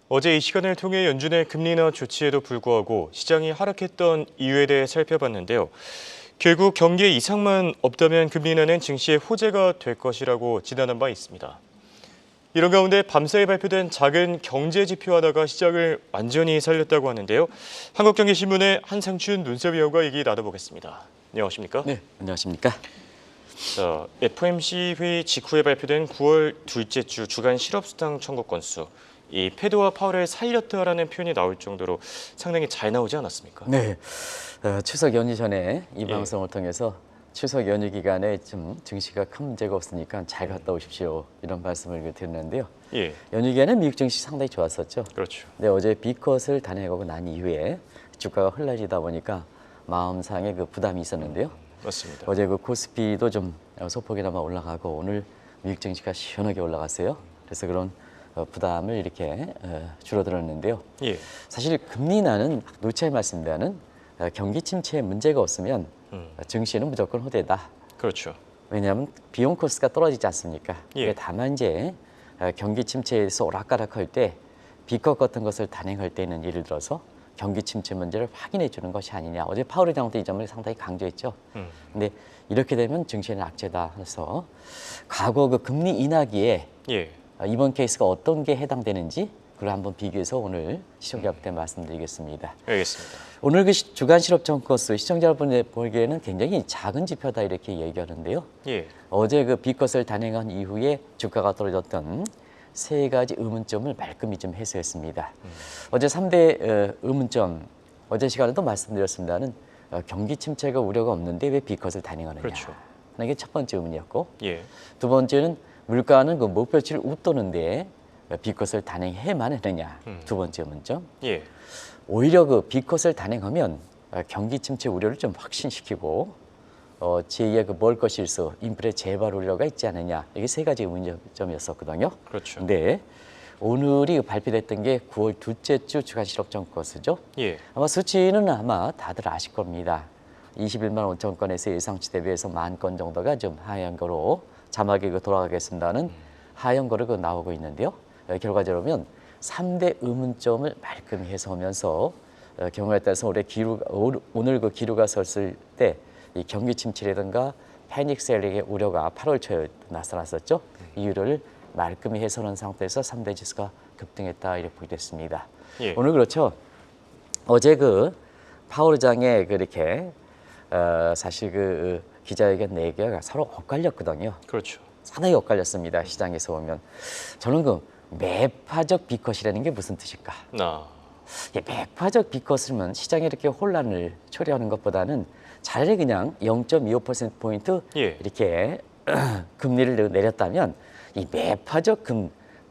어제 이 시간을 통해 연준의 금리 인하 조치에도 불구하고 시장이 하락했던 이유에 대해 살펴봤는데요. 결국 경기에 이상만 없다면 금리 인하는 증시의 호재가 될 것이라고 진단한 바 있습니다. 이런 가운데 밤사이 발표된 작은 경제 지표 하나가 시장을 완전히 살렸다고 하는데요. 한국경제신문의 한상춘 눈썹위원과 얘기 나눠보겠습니다. 안녕하십니까? 네, 안녕하십니까? 자, FOMC 회의 직후에 발표된 9월 둘째 주 주간 실업수당 청구 건수. 이 패드와 파월을 살렸다라는 표현이 나올 정도로 상당히 잘 나오지 않았습니까? 네, 추석 연휴 전에 이 방송을 통해서 추석 연휴 기간에 좀 증시가 큰 문제가 없으니까 잘 갔다 오십시오 이런 말씀을 드렸는데요. 예, 연휴 기간에 미국 증시 상당히 좋았었죠. 그렇죠. 근데 어제 B컷을 단행하고 난 이후에 주가가 흘러지다 보니까 마음상의 그 부담이 있었는데요. 맞습니다. 어제 그 코스피도 좀 소폭이나마 올라가고 오늘 미국 증시가 시원하게 올라갔어요. 그래서 그런 부담을 이렇게 줄어들었는데요. 예, 사실 금리 인하는 누차에 말씀드리는 경기 침체에 문제가 없으면 증시는 무조건 호재다. 그렇죠. 왜냐하면 비용 코스가 떨어지지 않습니까? 예. 다만 이제 경기 침체에서 오락가락할 때 B컷 같은 것을 단행할 때는 예를 들어서 경기 침체 문제를 확인해 주는 것이 아니냐. 어제 파월 의장도 이 점을 상당히 강조했죠. 근데 이렇게 되면 증시는 악재다 해서 과거 그 금리 인하기에 예, 이번 케이스가 어떤 게 해당되는지 그걸 한번 비교해서 오늘 시청자분께 말씀드리겠습니다. 알겠습니다. 오늘 그 주간 실업청 건수 시청자 여러분들 보기에는 굉장히 작은 지표다 이렇게 얘기하는데요. 예, 어제 그 B컷을 단행한 이후에 주가가 떨어졌던 세 가지 의문점을 말끔히 좀 해소했습니다. 어제 3대 의문점 어제 시간에도 말씀드렸습니다는 경기 침체가 우려가 없는데 왜 B컷을 단행하느냐. 그렇죠. 이게 첫 번째 의문이었고 예, 두 번째는 물가는 그 목표치를 웃도는데 B컷을 단행해만 하느냐. 두 번째 문점. 예, 오히려 그 B컷을 단행하면 경기 침체 우려를 좀 확신시키고 제2의 그 먹을 것이 일수 인플레 재발 우려가 있지 않느냐. 이게 세 가지 문제점이었었거든요. 그렇죠. 근데 오늘이 발표됐던 게 9월 둘째 주 주간 실업청 건수죠. 예, 아마 수치는 아마 다들 아실 겁니다. 21만 5천 건에서 예상치 대비해서 1만 건 정도가 좀 하향 거로 자막이 돌아가겠습니다는 하향 거로 나오고 있는데요. 결과적으로 보면 3대 의문점을 말끔히 해소하면서 경우에 따라서 오늘 그 기류가 섰을 때 이 경기 침체라든가 패닉 셀링의 우려가 8월 초에 나타났었죠. 이 우려를 말끔히 해소한 상태에서 3대 지수가 급등했다 이렇게 보게 됐습니다. 예. 오늘 그렇죠. 어제 그 파월 의장의 그렇게 사실 그 기자회견 4개가 서로 엇갈렸거든요. 그렇죠. 상당히 엇갈렸습니다. 시장에서 보면. 저는 그 매파적 B컷이라는 게 무슨 뜻일까? 매파적 B컷이면 시장에 이렇게 혼란을 초래하는 것보다는 차라리 그냥 0.25%포인트 예. 이렇게 금리를 내렸다면 이 매파적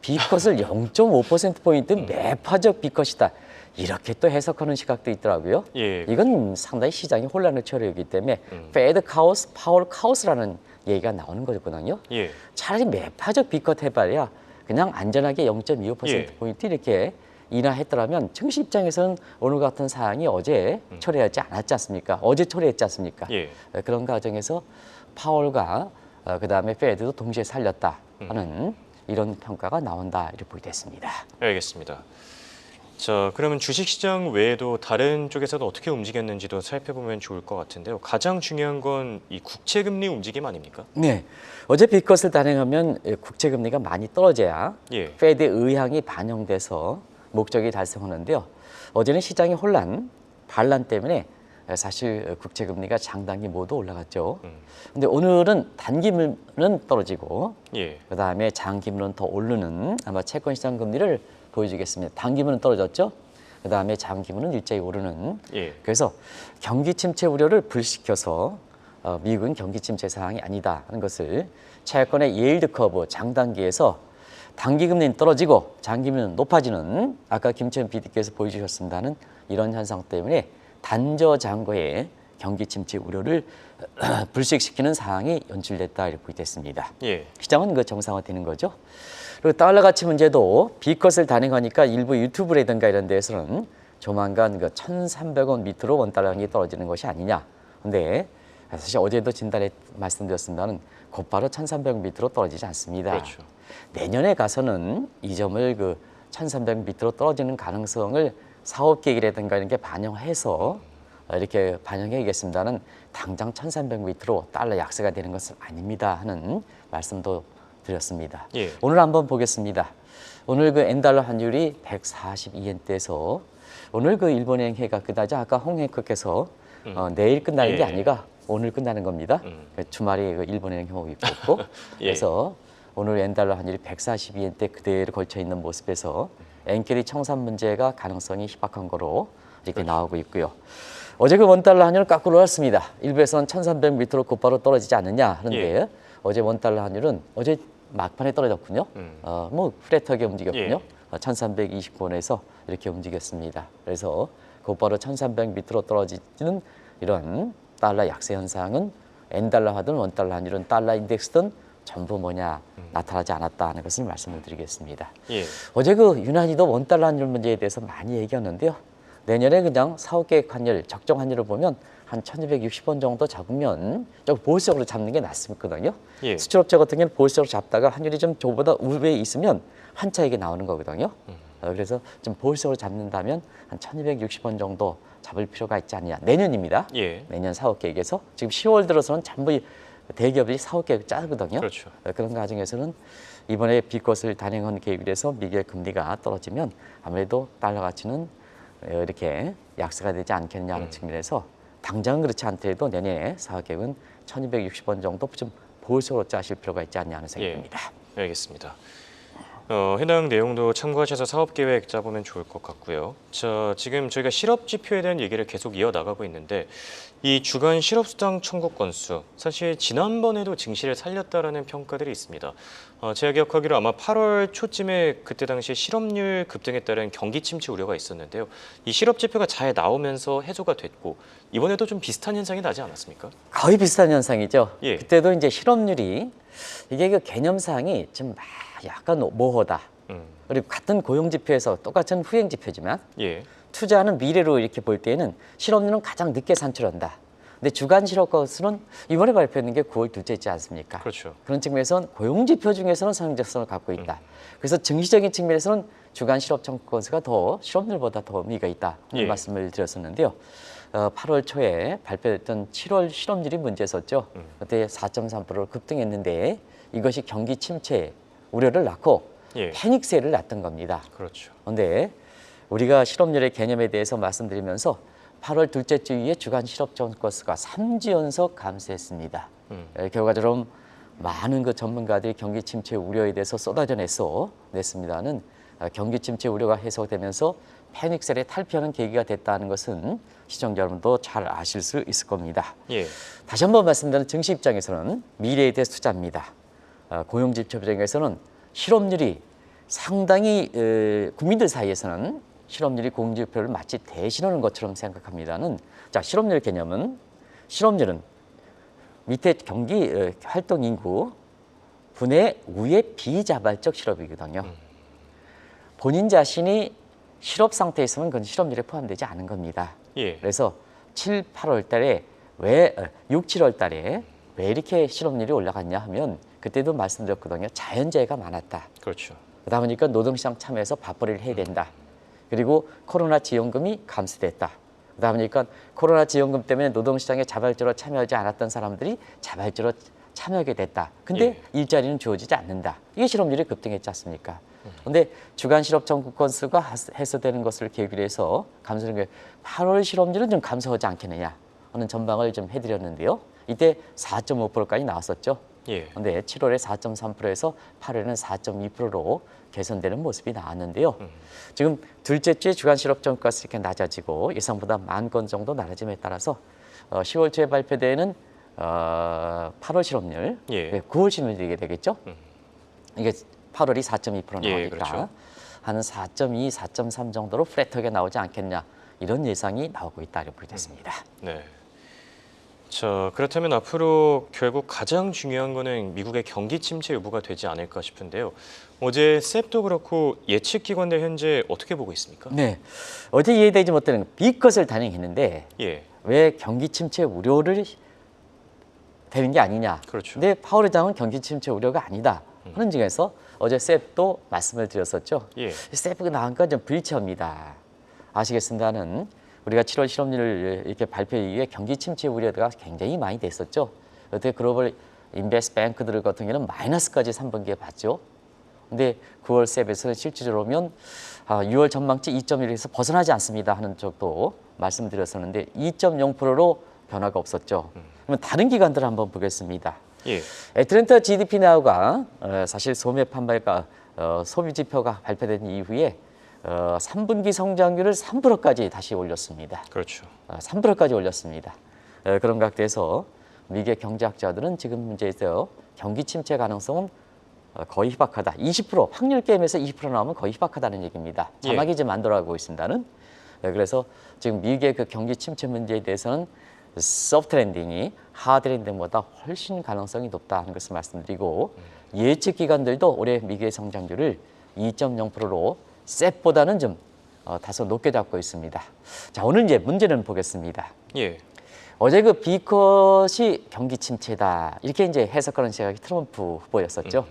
B컷을 0.5%포인트 매파적 B컷이다. 이렇게 또 해석하는 시각도 있더라고요. 예. 이건 상당히 시장이 혼란을 초래하기 때문에 패드 카오스, 파월 카오스라는 얘기가 나오는 거거든요. 예. 차라리 매파적 B컷 해봐야 그냥 안전하게 0.25%포인트 이렇게 인하했더라면 증시 입장에서는 오늘 같은 사항이 어제 초래하지 않았지 않습니까? 어제 초래했지 않습니까? 예. 그런 과정에서 파월과 그다음에 패드도 동시에 살렸다 하는 이런 평가가 나온다 이렇게 보게 됐습니다. 알겠습니다. 자, 그러면 주식시장 외에도 다른 쪽에서는 어떻게 움직였는지도 살펴보면 좋을 것 같은데요. 가장 중요한 건 이 국채금리 움직임 아닙니까? 네, 어제 B컷을 단행하면 국채금리가 많이 떨어져야 예. 패드의 의향이 반영돼서 목적이 달성하는데요. 어제는 시장의 반란 때문에 사실 국채금리가 장단기 모두 올라갔죠. 근데 오늘은 단기물은 떨어지고 예. 그다음에 장기물은 더 오르는 아마 채권시장 금리를 보여주겠습니다. 단기물은 떨어졌죠. 그다음에 장기물은 일자리 오르는. 예. 그래서 경기 침체 우려를 불식혀서 미국은 경기 침체 상황이 아니다 하는 것을 채권의 예일드 커브 장단기에서 단기 금리는 떨어지고 장기금리는 높아지는 아까 김채연 PD께서 보여주셨습니다는 이런 현상 때문에 단저 장거의 경기 침체 우려를 불식시키는 상황이 연출됐다 이렇게 보겠습니다. 예. 시장은 그 정상화되는 거죠. 그리고 달러 가치 문제도 B컷을 단행하니까 일부 유튜브라든가 이런 데에서는 조만간 그 1,300원 밑으로 원달러 강이 떨어지는 것이 아니냐. 근데 사실 어제도 진단에 말씀드렸습니다는 곧바로 1,300원 밑으로 떨어지지 않습니다. 그렇죠. 내년에 가서는 이 점을 그 1300 밑으로 떨어지는 가능성을 사업 계획이라든가 이런 게 반영해서 이렇게 반영해야겠습니다는 당장 1300 밑으로 달러 약세가 되는 것은 아닙니다 하는 말씀도 드렸습니다. 예. 오늘 한번 보겠습니다. 오늘 그 N달러 환율이 142엔대에서 오늘 그 일본은행회가 그다지 아까 홍행크께서 내일 끝나는 게 예. 아니라 오늘 끝나는 겁니다. 주말에 그 일본은행 회의 있고 예. 그래서 오늘 N달러 환율이 142엔대 그대로 걸쳐 있는 모습에서 엔캐리 청산 문제가 가능성이 희박한 거로 이렇게 나오고 있고요. 어제 그 원달러 환율은 거꾸로 올랐습니다. 일부에서는 1300 밑으로 곧바로 떨어지지 않느냐 하는데 예. 어제 원달러 환율은 어제 막판에 떨어졌군요. 뭐 플랫하게 움직였군요. 1329원에서 이렇게 움직였습니다. 그래서 곧바로 1300 밑으로 떨어지는 이런 달러 약세 현상은 N달러 하든 원달러 환율은 달러 인덱스든 전부 뭐냐 나타나지 않았다는 것을 말씀을 드리겠습니다. 예. 어제 그 유난히도 원달러 환율 문제에 대해서 많이 얘기했는데요. 내년에 그냥 사후계획 환율, 적정 환율을 보면 한 1260원 정도 잡으면 좀 보수적으로 잡는 게 낫거든요. 예. 수출업체 같은 경우는 보수적으로 잡다가 환율이 좀 저보다 우위에 있으면 환차익이 나오는 거거든요. 그래서 좀 보수적으로 잡는다면 한 1260원 정도 잡을 필요가 있지 않느냐. 내년입니다. 예. 내년 사후계획에서 지금 10월 들어서는 전부 대기업이 사후계획을 짜거든요. 그렇죠. 그런 과정에서는 이번에 비컷을 단행한 계획에서 미국의 금리가 떨어지면 아무래도 달러 가치는 이렇게 약세가 되지 않겠냐는 측면에서 당장은 그렇지 않더라도 내년에 사후계획은 1260원 정도 좀 보수적으로 짜실 필요가 있지 않냐는 생각입니다. 예. 알겠습니다. 해당 내용도 참고하셔서 사업 계획 짜보면 좋을 것 같고요. 자, 지금 저희가 실업 지표에 대한 얘기를 계속 이어나가고 있는데 이 주간 실업수당 청구 건수 사실 지난번에도 증시를 살렸다라는 평가들이 있습니다. 제가 기억하기로 아마 8월 초쯤에 그때 당시 실업률 급등에 따른 경기 침체 우려가 있었는데요. 이 실업 지표가 잘 나오면서 해소가 됐고 이번에도 좀 비슷한 현상이 나지 않았습니까? 거의 비슷한 현상이죠. 예. 그때도 이제 실업률이 이게 그 개념상이 좀 약간 모호하다. 그리고 같은 고용 지표에서 똑같은 후행 지표지만 예. 투자하는 미래로 이렇게 볼 때에는 실업률은 가장 늦게 산출한다. 근데 주간 실업 건수는 이번에 발표했는 게 9월 둘째지 않습니까? 그렇죠. 그런 측면에서는 고용 지표 중에서는 상징성을 갖고 있다. 그래서 증시적인 측면에서는 주간 실업 청구 건수가 더 실업률보다 더 의미가 있다. 는 예. 말씀을 드렸었는데요. 8월 초에 발표됐던 7월 실업률이 문제였었죠. 그때 4.3%로 급등했는데 이것이 경기 침체 우려를 낳고 예. 패닉세를 낳던 겁니다. 그렇죠. 그런데 우리가 실업률의 개념에 대해서 말씀드리면서 8월 둘째 주 이후에 주간 실업 청구 건수가 3주 연속 감소했습니다. 결과적으로 많은 그 전문가들이 경기 침체 우려에 대해서 쏟아져 냈습니다는 경기 침체 우려가 해소되면서 패닉셀에 탈피하는 계기가 됐다는 것은 시청자 여러분도 잘 아실 수 있을 겁니다. 예. 다시 한번 말씀드리는 증시 입장에서는 미래에 대해서 투자입니다. 고용 지표 입장에서는 실업률이 상당히 국민들 사이에서는 실업률이 고용 지표를 마치 대신하는 것처럼 생각합니다는 자 실업률 개념은 실업률은 밑에 경기 활동 인구 분의 위의 비자발적 실업이거든요. 본인 자신이 실업 상태에 있으면 그건 실업률에 포함되지 않은 겁니다. 예. 그래서 7, 8월 달에 6, 7월 달에 왜 이렇게 실업률이 올라갔냐 하면 그때도 말씀드렸거든요. 자연재해가 많았다. 그렇죠. 그러다 보니까 노동시장 참여해서 밥벌이를 해야 된다. 그리고 코로나 지원금이 감소됐다. 그러다 보니까 코로나 지원금 때문에 노동시장에 자발적으로 참여하지 않았던 사람들이 자발적으로 참여하게 됐다. 근데 일자리는 주어지지 않는다. 이게 실업률이 급등했지 않습니까? 그런데 주간 실업 청구 건수가 해소되는 것을 계기로 해서 감소하는 게 8월 실업률은 좀 감소하지 않겠느냐 하는 전망을 좀 해드렸는데요. 이때 4.5%까지 나왔었죠. 예. 그런데 7월에 4.3%에서 8월에는 4.2%로 개선되는 모습이 나왔는데요. 지금 둘째 주에 주간 실업 청구가 이렇게 낮아지고 예상보다 10,000건 정도 낮아짐에 따라서 10월 초에 발표되는 8월 실업률, 예. 9월 실업률이 되겠죠. 이게 8월이 4.2% 나오니까 예, 그렇죠. 한 4.2, 4.3 정도로 플랫하게 나오지 않겠냐 이런 예상이 나오고 있다고 보겠습니다. 네. 자, 그렇다면 앞으로 결국 가장 중요한 거는 미국의 경기 침체 여부가 되지 않을까 싶은데요. 어제 셉도 그렇고 예측 기관들 현재 어떻게 보고 있습니까? 네, 어제 이해되지 못하는 비컷을 단행했는데 예. 왜 경기 침체 우려를 되는 게 아니냐. 그렇죠. 근데 파월 의장은 경기 침체 우려가 아니다 하는 점에서 어제 셉도 말씀을 드렸었죠. 예. 셉이 나온 건 좀 불치합니다. 아시겠습니다는 우리가 7월 실업률을 이렇게 발표 이후에 경기 침체 우려가 굉장히 많이 됐었죠. 어떻게 글로벌 인베스트 뱅크들 같은 경우는 마이너스까지 3분기에 봤죠. 근데 9월 셉에서는 실질적으로 보면 6월 전망치 2.1에서 벗어나지 않습니다 하는 쪽도 말씀드렸었는데 2.0%로 변화가 없었죠. 그러면 다른 기관들 한번 보겠습니다. 예. 애틀랜타 GDP 나우가 사실 소매 판매가 소비 지표가 발표된 이후에 3분기 성장률을 3%까지 다시 올렸습니다. 그렇죠. 3%까지 올렸습니다. 그런 각도에서 미국의 경제학자들은 지금 문제에서 경기 침체 가능성은 거의 희박하다. 20% 확률 게임에서 20% 나오면 거의 희박하다는 얘기입니다. 자막이 좀 안 돌아가고 있습니다는. 그래서 지금 미국의 그 경기 침체 문제에 대해서는 소프트 랜딩이 하드 랜딩보다 훨씬 가능성이 높다는 것을 말씀드리고 예측 기관들도 올해 미국의 성장률을 2.0%로 셋보다는 좀 다소 높게 잡고 있습니다. 자, 오늘 이제 문제는 보겠습니다. 예. 어제 그 비컷이 경기 침체다 이렇게 이제 해석하는 시각이 트럼프 후보였었죠.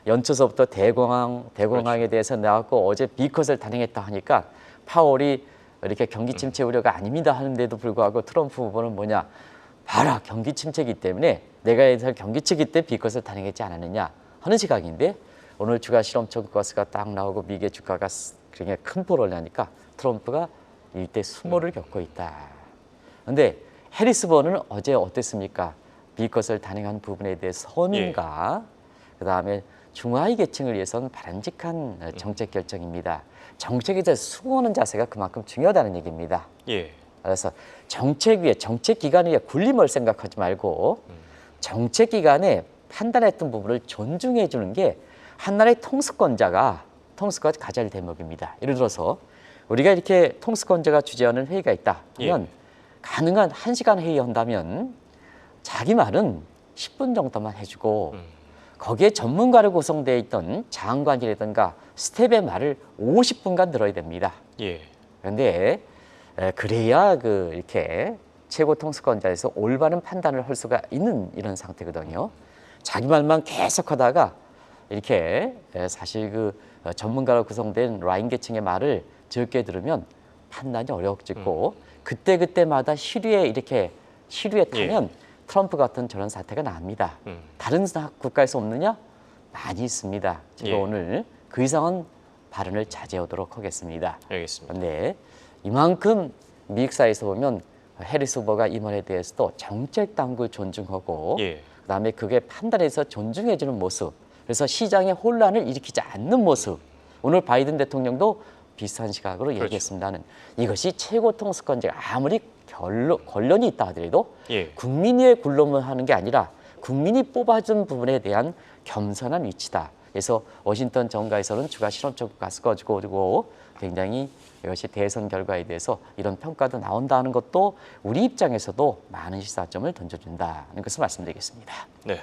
연초서부터 대공황에 대해서 나왔고 어제 비컷을 단행했다 하니까 파월이 이렇게 경기 침체 우려가 아닙니다 하는데도 불구하고 트럼프 후보는 뭐냐, 봐라 경기 침체이기 때문에 내가 예상 경기 침체 때 비컷을 단행했지 않았느냐 하는 시각인데 오늘 주가 실험적 가스가 딱 나오고 미국의 주가가 굉장히 큰 폭을 나니까 트럼프가 일대 수모를 겪고 있다. 그런데 해리스 버는 어제 어땠습니까? 비컷을 단행한 부분에 대해 서민과 그다음에 중하위 계층을 위해서는 바람직한 정책 결정입니다. 정책에 대해서 수긍하는 자세가 그만큼 중요하다는 얘기입니다. 예. 그래서 정책 위에 정책 기관 위에 군림을 생각하지 말고 정책 기관에 판단했던 부분을 존중해 주는 게 한나라의 통수권자가 가져야 할 대목입니다. 예를 들어서 우리가 이렇게 통수권자가 주재하는 회의가 있다 하면 가능한 1시간 회의한다면 자기 말은 10분 정도만 해주고 거기에 전문가로 구성되어 있던 장관이라든가 스텝의 말을 50분간 들어야 됩니다. 예. 그런데 그래야 이렇게 최고 통수권자에서 올바른 판단을 할 수가 있는 이런 상태거든요. 자기 말만 계속하다가 이렇게 사실 전문가로 구성된 라인 계층의 말을 적게 들으면 판단이 어려워지고 그때마다 시류에 타면 트럼프 같은 저런 사태가 납니다. 다른 국가에서 없느냐? 많이 있습니다. 제가 오늘 그 이상은 발언을 자제하도록 하겠습니다. 알겠습니다. 그런데 이만큼 미국 사회에서 보면 해리스 후보가 이 말에 대해서도 정책 당국을 존중하고 그다음에 그게 판단해서 존중해주는 모습, 그래서 시장의 혼란을 일으키지 않는 모습. 오늘 바이든 대통령도 비슷한 시각으로 얘기했습니다는 이것이 최고 통수권자가 아무리 권력이 있다 하더라도 국민의 굴러만 하는 게 아니라 국민이 뽑아준 부분에 대한 겸손한 위치다. 그래서 워싱턴 정가에서는 주가 실험적 가스 가지고 굉장히 이것이 대선 결과에 대해서 이런 평가도 나온다는 것도 우리 입장에서도 많은 시사점을 던져준다는 것을 말씀드리겠습니다. 네.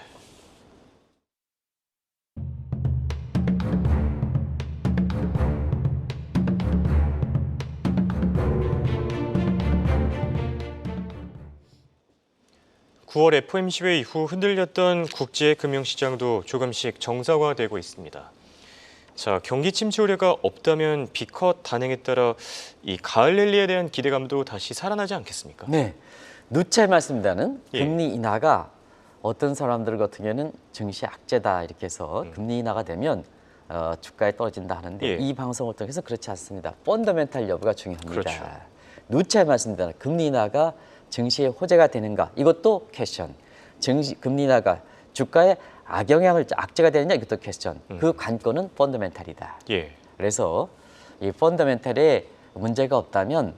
(9월) FOMC 회의 이후 흔들렸던 국제 금융시장도 조금씩 정상화되고 있습니다. 자, 경기 침체 우려가 없다면 비컷 단행에 따라 이 가을 랠리에 대한 기대감도 다시 살아나지 않겠습니까? 네, 누차의 말씀입니다는 금리 인하가 어떤 사람들 같은 경우는 증시 악재다 이렇게 해서 금리 인하가 되면 주가에 떨어진다 하는데 이 방송을 통해서 그렇지 않습니다. 펀더멘탈 여부가 중요합니다. 그렇죠. 누차의 말씀입니다. 금리 인하가 증시에 호재가 되는가 이것도 퀘스천. 금리 인하가 주가에 악재가 되느냐 이것도 퀘스천. 그 관건은 펀더멘탈이다. 그래서 이 펀더멘탈에 문제가 없다면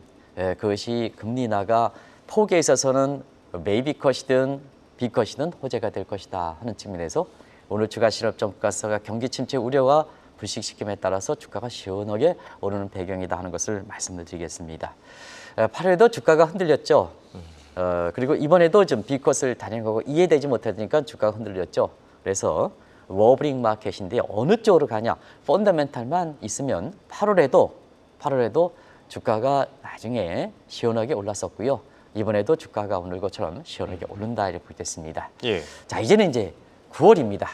그것이 금리 인하가 폭에 있어서는 메이비 컷이든 비컷이든 호재가 될 것이다 하는 측면에서 오늘 주가 실업정가스가 경기 침체 우려와 불식시킴에 따라서 주가가 시원하게 오르는 배경이다 하는 것을 말씀드리겠습니다. 8월에도 주가가 흔들렸죠. 그리고 이번에도 좀 비컷을 단행하고 이해되지 못하니까 주가가 흔들렸죠. 그래서 워브링 마켓인데 어느 쪽으로 가냐? 펀더멘탈만 있으면 8월에도 주가가 나중에 시원하게 올랐었고요. 이번에도 주가가 오늘 것처럼 시원하게 오른다 이렇게 보겠습니다. 자, 이제는 이제 9월입니다.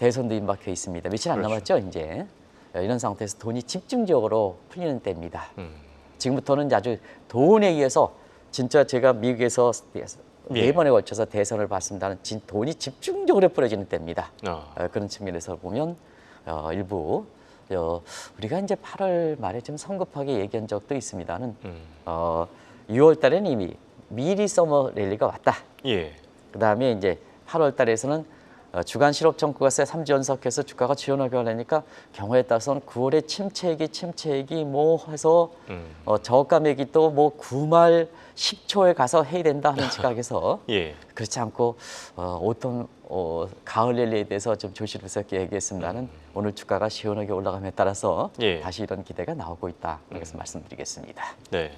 대선도 임박해 있습니다. 며칠 안 그렇죠. 남았죠, 이제. 이런 상태에서 돈이 집중적으로 풀리는 때입니다. 음. 지금부터는 아주 돈에 의해서 진짜 제가 미국에서 예. 4번에 걸쳐서 대선을 봤습니다는 돈이 집중적으로 풀어지는 때입니다. 그런 측면에서 보면 일부 우리가 이제 8월 말에 좀 성급하게 얘기한 적도 있습니다는 6월 달에는 이미 미리 서머 랠리가 왔다. 예. 그다음에 이제 8월 달에서는 주간 실업 청구가세 3주 연속해서 주가가 지원하게 하려니까 경우에 따라서는 9월에 침체액이 뭐 해서 저가맥이 또 뭐 9말 10초에 가서 해야 된다 하는 시각에서 예. 그렇지 않고 오톤 가을 랠리에 대해서 좀 조심스럽게 얘기했습니다는 오늘 주가가 시원하게 올라감에 따라서 예. 다시 이런 기대가 나오고 있다. 그래서 말씀드리겠습니다. 네.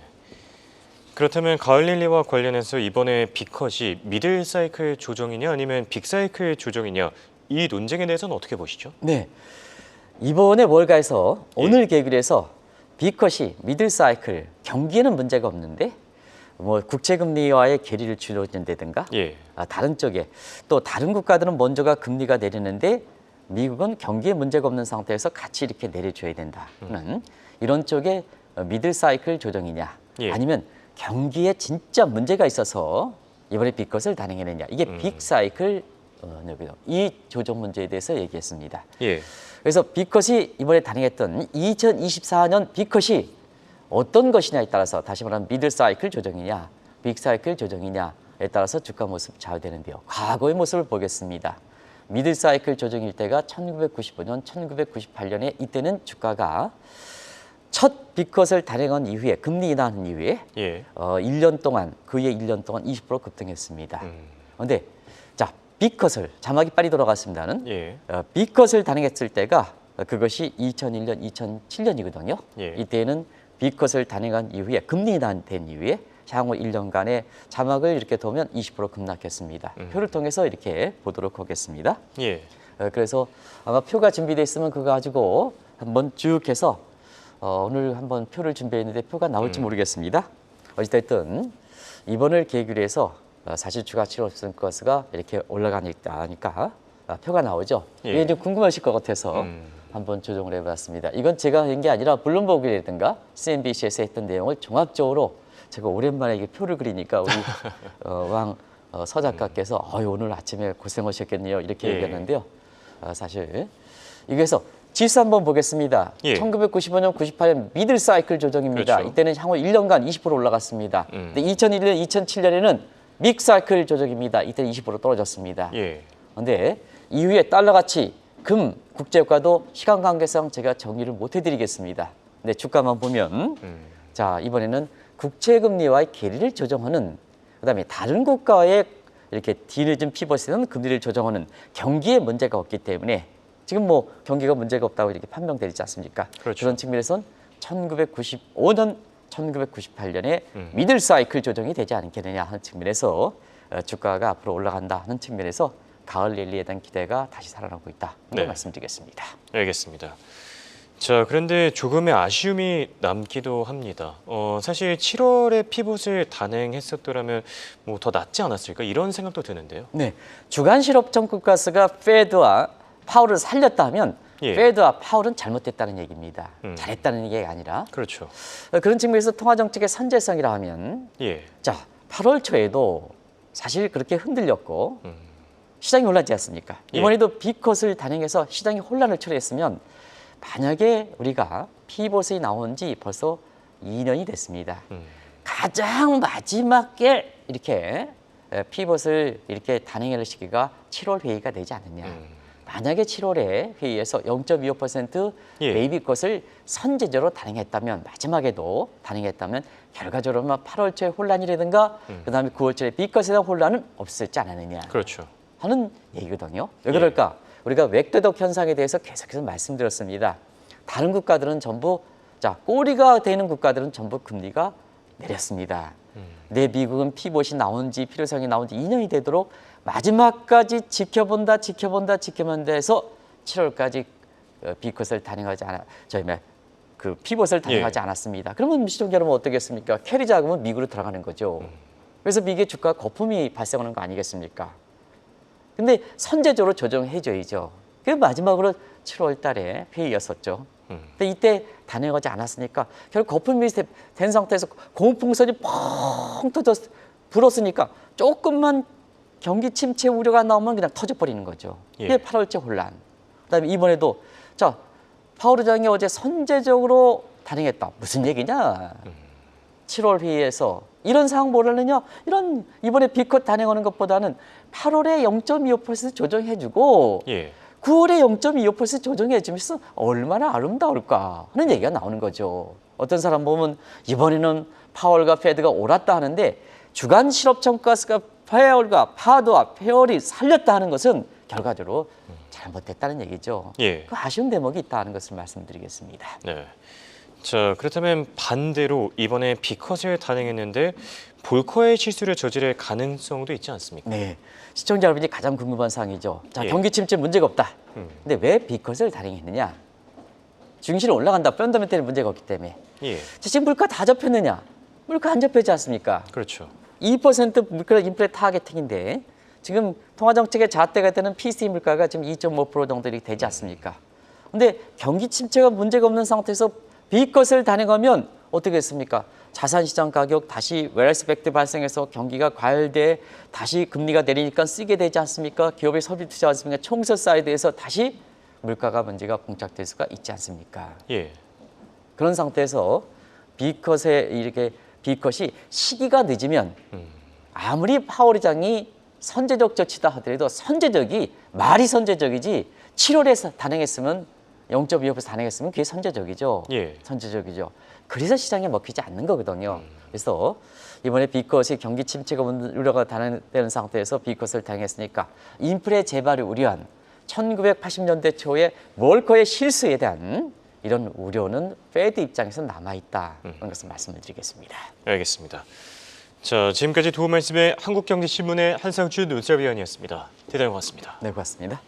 그렇다면 가을 릴리와 관련해서 이번에 빅컷이 미들 사이클 조정이냐 아니면 빅 사이클 조정이냐 이 논쟁에 대해서는 어떻게 보시죠? 네. 이번에 월가에서 오늘 계획에서 B컷이 미들 사이클 경기에는 문제가 없는데 뭐 국채금리와의 괴리를 줄여준다든가 예. 다른 쪽에 또 다른 국가들은 먼저가 금리가 내리는데 미국은 경기에 문제가 없는 상태에서 같이 이렇게 내려줘야 된다는 이런 쪽에 미들 사이클 조정이냐 예. 아니면 경기에 진짜 문제가 있어서 이번에 B컷을 단행해내냐 이게 빅 사이클 이 조정 문제에 대해서 얘기했습니다. 예. 그래서 B컷이 이번에 단행했던 2024년 B컷이 어떤 것이냐에 따라서 다시 말하면 미들 사이클 조정이냐 빅 사이클 조정이냐에 따라서 주가 모습 좌우되는데요. 과거의 모습을 보겠습니다. 미들 사이클 조정일 때가 1995년, 1998년에 이때는 주가가 첫 B컷을 단행한 이후에 금리 인하한 이후에 예. 1년 동안 그의 1년 동안 20% 급등했습니다. 그런데 자 B컷을 자막이 빨리 돌아갔습니다는 예. B컷을 단행했을 때가 그것이 2001년, 2007년이거든요. 예. 이때는 B컷을 단행한 이후에 금리 인하된 이후에 향후 1년간의 자막을 이렇게 두면 20% 급락했습니다. 표를 통해서 이렇게 보도록 하겠습니다. 예. 그래서 아마 표가 준비되어 있으면 그거 가지고 한번 쭉 해서 오늘 한번 표를 준비했는데 표가 나올지 모르겠습니다. 어찌됐든 이번을 계기로 해서 사실 주가 실업선거가 이렇게 올라가니까 표가 나오죠. 예. 이게 좀 궁금하실 것 같아서 한번 조정을 해봤습니다. 이건 제가 한 게 아니라 블룸버그라든가 CNBC에서 했던 내용을 종합적으로 제가 오랜만에 이게 표를 그리니까 우리 왕 서작가께서 오늘 아침에 고생하셨겠네요 이렇게 예. 얘기했는데요. 사실 여기서 지수 한번 보겠습니다. 예. 1995년, 98년 미들 사이클 조정입니다. 그렇죠. 이때는 향후 1년간 20% 올라갔습니다. 근데 2001년, 2007년에는 믹 사이클 조정입니다. 이때는 20% 떨어졌습니다. 예. 그런데 이후에 달러 가치, 금, 국제유가도 시간 관계상 제가 정리를 못 해드리겠습니다. 근데 주가만 보면 자 이번에는 국채금리와의 괴리를 조정하는 그다음에 다른 국가의 이렇게 뒤늦은 피벗에는 금리를 조정하는 경기에 문제가 없기 때문에 지금 뭐 경기가 문제가 없다고 이렇게 판명되지 않습니까? 그렇죠. 그런 측면에선 1995년, 1998년에 미들 사이클 조정이 되지 않겠느냐 하는 측면에서 주가가 앞으로 올라간다 하는 측면에서 가을 랠리에 대한 기대가 다시 살아나고 있다. 네. 말씀드리겠습니다. 알겠습니다. 자, 그런데 조금의 아쉬움이 남기도 합니다. 사실 7월에 피봇을 단행했었더라면 뭐 더 낫지 않았을까 이런 생각도 드는데요. 네, 주간 실업 청구가스가 페드와 파월을 살렸다면 예. 페드와 파월은 잘못됐다는 얘기입니다. 잘했다는 얘기가 아니라 그렇죠. 그런 측면에서 통화 정책의 선제성이라 하면 예. 자 8월 초에도 사실 그렇게 흔들렸고 시장이 혼란지 않습니까? 예. 이번에도 B컷을 단행해서 시장이 혼란을 초래했으면 만약에 우리가 피봇이 나온 지 벌써 2년이 됐습니다. 가장 마지막에 이렇게 피봇을 이렇게 단행할 시기가 7월 회의가 되지 않느냐. 만약에 7월에 회의에서 0.25% 예. 메이비컷을 선제적으로 단행했다면 마지막에도 단행했다면 결과적으로 8월 초에 혼란이라든가 그다음에 9월 초에 B컷에 대한 혼란은 없었지 않았느냐 그렇죠. 하는 얘기거든요. 왜 그럴까? 우리가 웹되덕 현상에 대해서 계속해서 말씀드렸습니다. 다른 국가들은 전부 자 꼬리가 되는 국가들은 전부 금리가 내렸습니다. 내 미국은 피봇이 나온지 필요성이 나온지 2년이 되도록 마지막까지 지켜본다 해서 7월까지 B컷을 단행하지 않아 그 피봇을 단행하지 않았습니다. 그러면 시청자 여러분 어떻겠습니까? 캐리 자금은 미국으로 들어가는 거죠. 그래서 미국의 주가 거품이 발생하는 거 아니겠습니까? 근데 선제적으로 조정해 줘야죠. 그 마지막으로 7월 달에 폐위였었죠. 근데 이때 단행하지 않았으니까 결국 거품이 된 상태에서 고풍선이 펑 터져 불었으니까 조금만 경기 침체 우려가 나오면 그냥 터져버리는 거죠. 이게 예. 8월째 혼란. 그다음에 이번에도 자 파월 의장이 어제 선제적으로 단행했다. 무슨 얘기냐? 7월 회의에서 이런 상황 뭐라느냐? 이런 이번에 B컷 단행하는 것보다는 8월에 0.25% 조정해주고 예. 9월에 0.25% 조정해주면서 얼마나 아름다울까 하는 얘기가 나오는 거죠. 어떤 사람 보면 이번에는 파월과 패드가 옳았다 하는데 주간 실업청가스가 파월과 파도와 페월이 살렸다 하는 것은 결과적으로 잘못됐다는 얘기죠. 예. 그 아쉬운 대목이 있다 하는 것을 말씀드리겠습니다. 네. 자, 그렇다면 반대로 이번에 B컷을 단행했는데 볼커의 실수를 저지를 가능성도 있지 않습니까? 네, 시청자 여러분이 가장 궁금한 사항이죠. 자, 예. 경기 침체 문제가 없다. 근데 왜 B컷을 단행했느냐? 증시는 올라간다. 펀더멘털에 문제가 없기 때문에. 예. 자, 지금 물가 다 접혔느냐? 물가 안 접혔지 않습니까? 그렇죠. 2% 물가 인플레 타겟팅인데 지금 통화정책의 잣대가 되는 PCE 물가가 지금 2.5% 정도 이렇게 되지 않습니까? 근데 경기 침체가 문제가 없는 상태에서 B컷을 단행하면 어떻게 했습니까? 자산시장 가격 다시 웰스 팩트 발생해서 경기가 과열돼 다시 금리가 내리니까 쓰게 되지 않습니까? 기업의 소비 투자 않습니까? 총서 사이드에서 다시 물가가 문제가 공착될 수가 있지 않습니까? 예. 그런 상태에서 B컷이 시기가 늦으면 아무리 파월 의장이 선제적 조치다 하더라도 선제적이 말이 선제적이지 7월에 단행했으면 0.25% 단행했으면 그게 선제적이죠. 예. 선제적이죠. 그래서 시장에 먹히지 않는 거거든요. 그래서 이번에 B컷이 경기 침체가 우려가 단행되는 상태에서 B컷을 단행했으니까 인플레 재발을 우려한 1980년대 초에 월커의 실수에 대한 이런 우려는 페드 입장에서 남아있다. 그런 것을 말씀을 드리겠습니다. 알겠습니다. 자, 지금까지 도움 말씀의 한국경제신문의 한상준 논설위원이었습니다. 대단히 고맙습니다. 네, 고맙습니다.